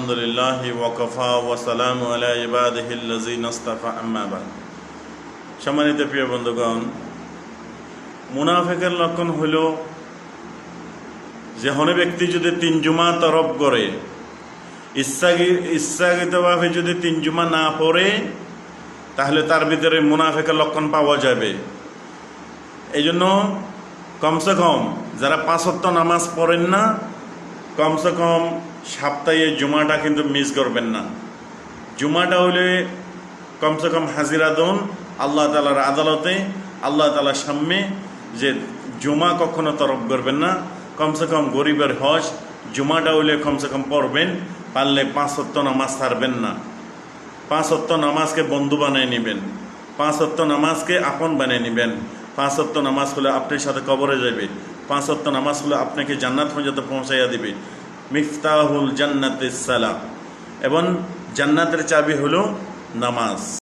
আলহামদুলিল্লাহ ওয়াকাফা ওয়া সালামু আলা ইবাদিহিল্লাযিনা ইসতাফা আম্মা বা'দ। সম্মানিত প্রিয় বন্ধুগণ, মুনাফিকের লক্ষণ হইল যে কোনো ব্যক্তি যদি 3 জুমা তরফ করে, ইচ্ছাকৃতভাবে যদি 3 জুমা না পড়ে, তাহলে তার ভিতরে মুনাফিকের লক্ষণ পাওয়া যাবে। এই জন্য কমসে কম যারা 5 ওয়াক্ত নামাজ পড়েন না, কমসে কম সপ্তাহে জুমাটা কিন্তু মিস করবেন না। জুমাটা হলে কমসে কম হাজিরা দেন আল্লাহ তাআলার আদালতে, আল্লাহ তাআলার সামনে, যে জুমা কখনো তরফ করবেন না। কমসে কম গরিবের হজ জুমাটা হলে কমসে কম পড়বেন, পারলে 5 ওয়াক্ত নামাজ ছাড়বেন না। 5 ওয়াক্ত নামাজকে বন্ধু বানিয়ে নেবেন, 5 ওয়াক্ত নামাজকে আপন বানিয়ে নেবেন। 5 ওয়াক্ত নামাজ হলে আপনার সাথে কবরে যাবে, 5 ওয়াক্ত নামাজ হলে আপনাকে জান্নাত পর্যন্ত পৌঁছাইয়া দিবে। মিফতাহুল জান্নাতিস সালাহ, এবং জান্নাতের চাবি হলো নামাজ।